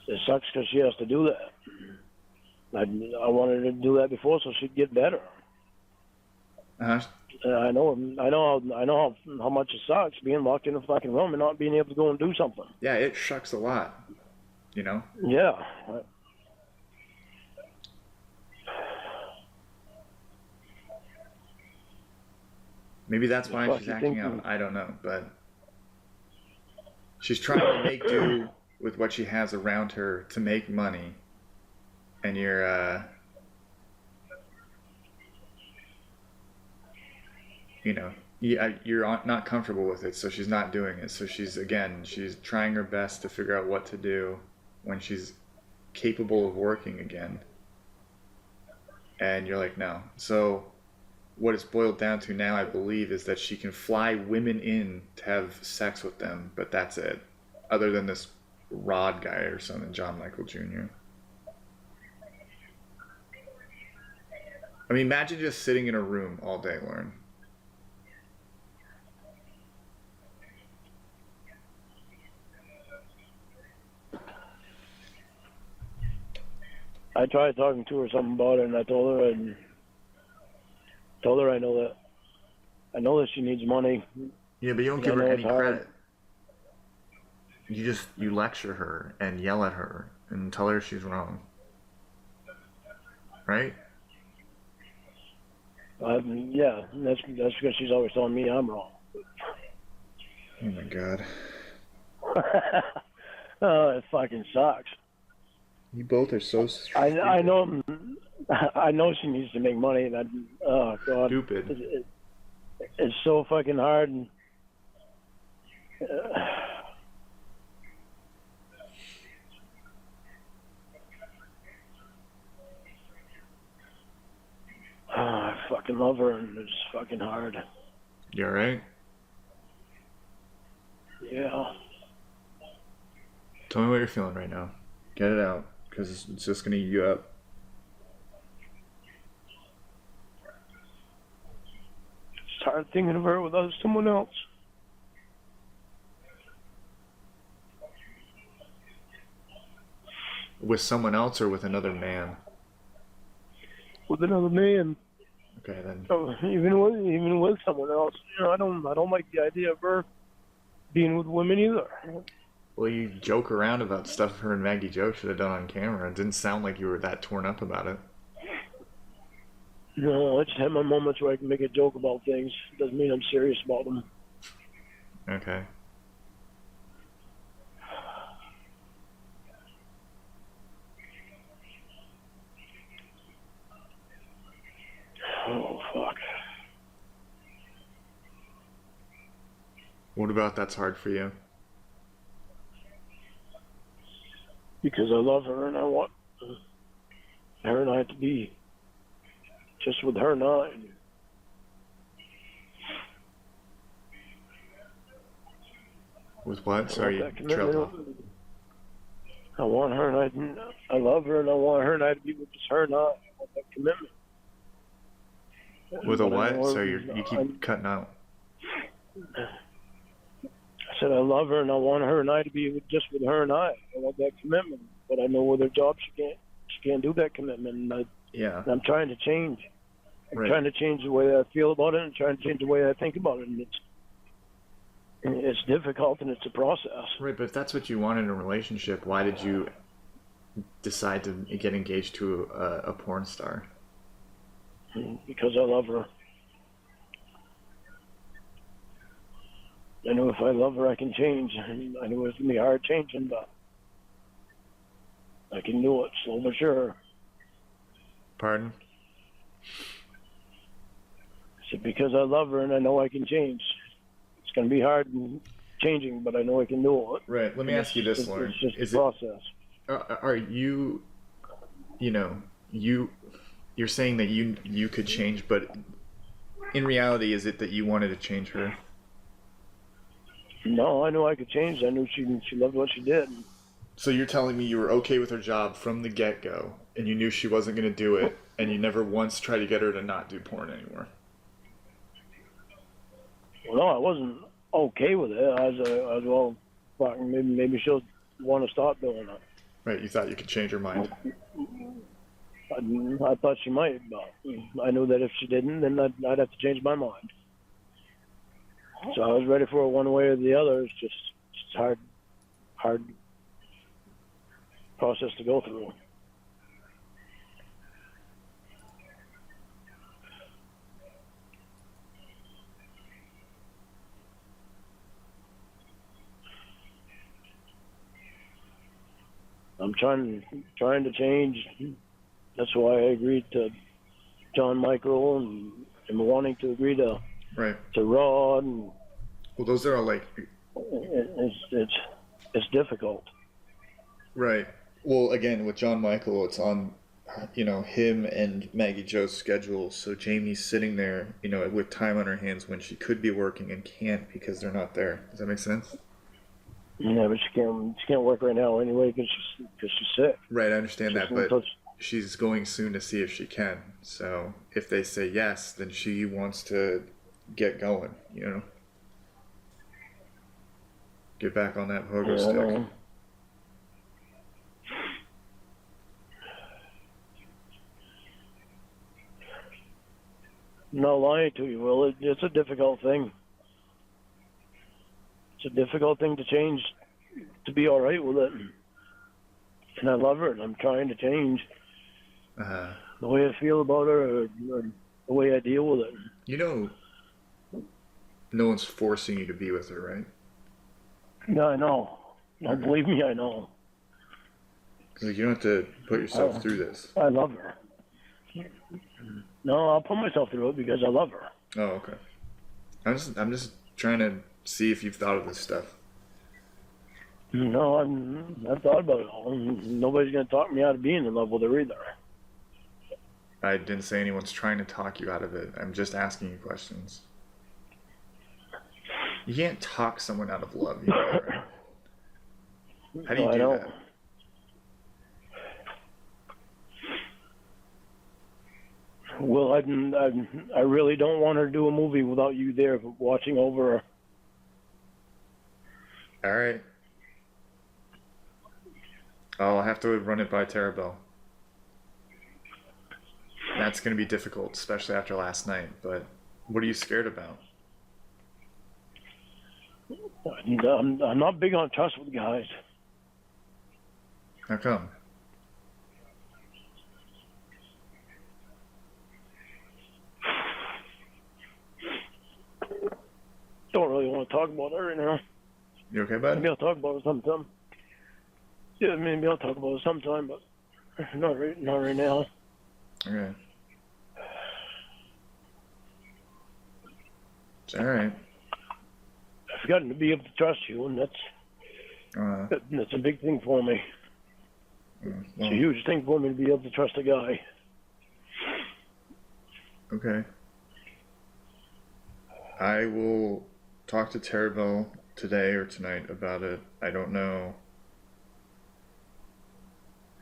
It sucks because she has to do that. I wanted her to do that before so she'd get better. Uh-huh. I know how much it sucks being locked in a fucking room and not being able to go and do something. Yeah, it shucks a lot, Yeah. Maybe that's why she's acting out. I don't know, but she's trying to make do with what she has around her to make money, and you're you're not comfortable with it, so she's not doing it. So she's trying her best to figure out what to do when she's capable of working again, and you're like, no. So what it's boiled down to now, I believe, is that she can fly women in to have sex with them, but that's it. Other than this Rod guy or something, John Michael Jr. I mean, imagine just sitting in a room all day, Lauren. I tried talking to her something about it, and I told her I know that she needs money. Yeah, but you don't give her any credit. You lecture her and yell at her and tell her she's wrong. Right? Yeah, that's because she's always telling me I'm wrong. Oh my god. Oh, it fucking sucks. You both are so stupid. I know she needs to make money, and oh god, Stupid. It's so fucking hard. And, I fucking love her, and it's fucking hard. You alright? Yeah. Tell me what you're feeling right now. Get it out, because it's just gonna eat you up. Just tired thinking of her with someone else. With someone else or with another man? With another man. Okay, then. So even with someone else, I don't like the idea of her being with women either. Well, you joke around about stuff her and Maggie Joe should have done on camera. It didn't sound like you were that torn up about it. No, I just have my moments where I can make a joke about things. Doesn't mean I'm serious about them. Okay. Oh, fuck. What about that's hard for you? Because I love her and I want her and I to be just with her and I. With what? Sorry, that you trailed off. I want her and I love her and I want her and I to be with just her and I. I want that commitment. With a But I what? know Sorry, you keep cutting out. I said I love her and I want her and I to be just with her and I. I want that commitment. But I know with her job she can't do that commitment. And Yeah. I'm trying to change. I'm Right. trying to change the way I feel about it and trying to change the way I think about it. And it's difficult and it's a process. Right, but if that's what you want in a relationship, why did you decide to get engaged to a porn star? Because I love her. I know if I love her, I can change. I know it's going to be hard changing, but I can do it slow but sure. Pardon? I said, because I love her and I know I can change. It's going to be hard and changing, but I know I can do it. Right. Let me ask you this, Lauren. It's just Is a process. are you, you're saying that you could change, but in reality, is it that you wanted to change her? No, I knew I could change. I knew she loved what she did. So you're telling me you were okay with her job from the get-go, and you knew she wasn't going to do it, and you never once tried to get her to not do porn anymore? Well, no, I wasn't okay with it. I was well, fuck, maybe she'll want to stop doing it. Right, you thought you could change her mind. I thought she might, but I knew that if she didn't, then I'd have to change my mind. So I was ready for it one way or the other. It's just hard process to go through. I'm trying to change. That's why I agreed to John Michael and wanting to agree to Right. Rod. And Well, those are all like... it's difficult. Right. Well, again, with John Michael, it's on, him and Maggie Joe's schedule. So Jamie's sitting there, with time on her hands when she could be working and can't because they're not there. Does that make sense? Yeah, but she can't work right now anyway because she's sick. Right, I understand that, but Until she's going soon to see if she can. So if they say yes, then she wants to get going, Get back on that pogo stick. No lying to you, Will. It's a difficult thing. It's a difficult thing to change to be all right with it. And I love her, and I'm trying to change the way I feel about her or the way I deal with it. No one's forcing you to be with her, right? Yeah, I know. No, believe me, I know. Like, you don't have to put yourself through this. I love her. No, I'll put myself through it because I love her. Oh, okay. I'm just trying to see if you've thought of this stuff. No, I've thought about it all. Nobody's going to talk me out of being in love with her either. I didn't say anyone's trying to talk you out of it. I'm just asking you questions. You can't talk someone out of love, right? How do you I do know. that? Well, I really don't want her to do a movie without you there watching over her. All right. I'll have to run it by Terabelle. That's going to be difficult, especially after last night. But what are you scared about? I'm not big on trust with guys. How come? Don't really want to talk about it right now. You okay, bud? Maybe I'll talk about it sometime. Yeah, maybe I'll talk about it sometime, but not right now. Okay. It's all right. I've gotten to be able to trust you, and that's a big thing for me. Well, It's a huge thing for me to be able to trust a guy. okay. I will talk to Terabelle today or tonight about it. I don't know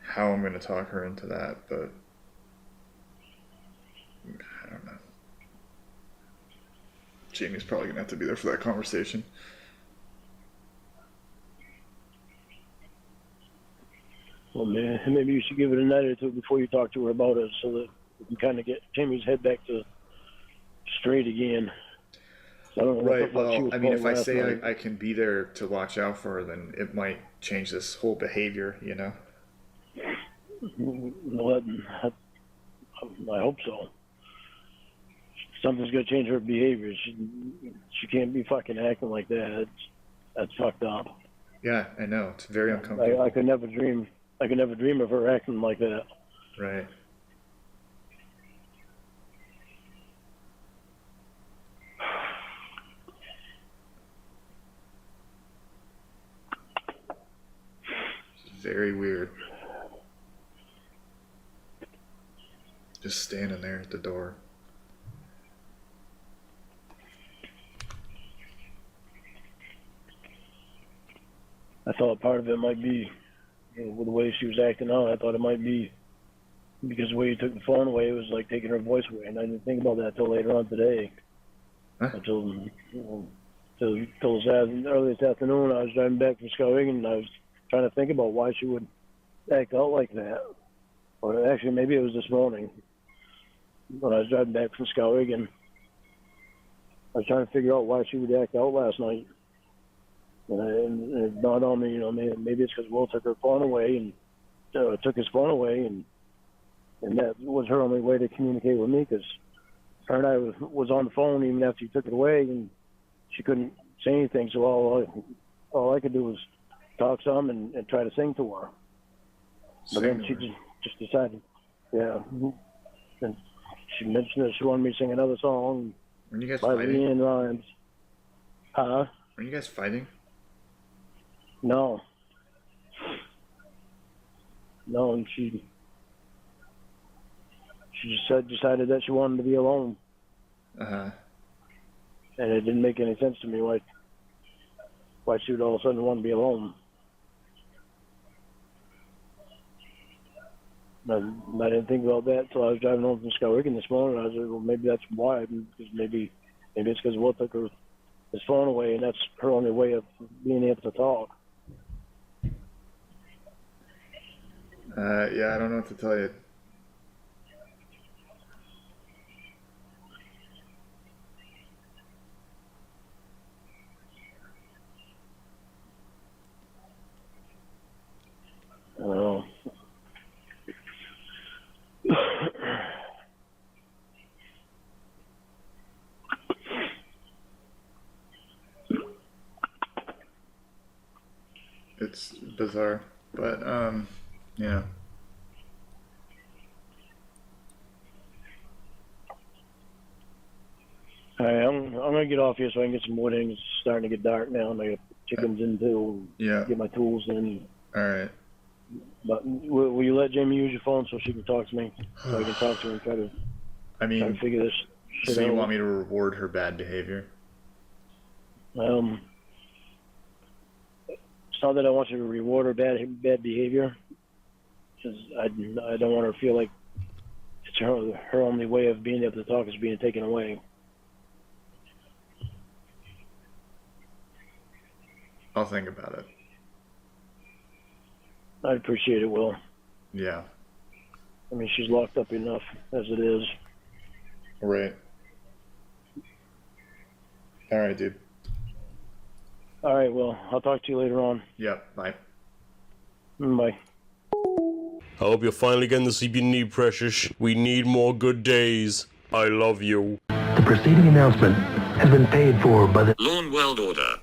how I'm going to talk her into that, but I don't know. Jamie's probably going to have to be there for that conversation. Well, maybe you should give it a night or two before you talk to her about it, so that we can kind of get Timmy's head back to straight again. I don't know what the Right, fuck she well, was I mean, if pulling I last say night. I can be there to watch out for her, then it might change this whole behavior, you know? Well, I hope so. Something's gonna change her behavior. She can't be fucking acting like that. That's fucked up. Yeah, I know. It's very uncomfortable. I could never dream. I could never dream of her acting like that. Right. It's very weird. Just standing there at the door. I thought part of it might be, with the way she was acting out. I thought it might be because the way you took the phone away, it was like taking her voice away, and I didn't think about that till later on today. Huh? Until early this afternoon, I was driving back from Skowhegan, and I was trying to think about why she would act out like that. Or actually, maybe it was this morning when I was driving back from Skowhegan. I was trying to figure out why she would act out last night. And it dawned on me, maybe it's because Will took her phone away and took his phone away, and that was her only way to communicate with me, because her and I was on the phone even after he took it away, and she couldn't say anything. So all I could do was talk some and try to sing to her. But then she just decided, yeah. And she mentioned that she wanted me to sing another song Were you guys by fighting? Leanne Rhymes. Huh? Were you guys fighting? No. No, and she just decided that she wanted to be alone, Uh-huh. and it didn't make any sense to me why she would all of a sudden want to be alone. I didn't think about that until I was driving home from Skowhegan this morning. I was like, well, maybe that's why, because maybe it's because Will took his phone away, and that's her only way of being able to talk. Yeah, I don't know what to tell you. I don't know. It's bizarre, but yeah. All right, I'm gonna get off here so I can get some wood in. It's starting to get dark now, and I got chickens in too. Yeah. Get my tools in. All right. But will you let Jamie use your phone so she can talk to me, so I can talk to her and try to I mean, figure this shit so you out? want me to reward her bad behavior? It's not that I want you to reward her bad behavior. Because I don't want her to feel like it's her only way of being able to talk is being taken away. I'll think about it. I'd appreciate it, Will. Yeah. I mean, she's locked up enough as it is. Right. All right, dude. All right, Will. I'll talk to you later on. Yep. Bye. Bye. I hope you're finally getting the sleep you need, precious. We need more good days. I love you. The preceding announcement has been paid for by the Lawn World Order.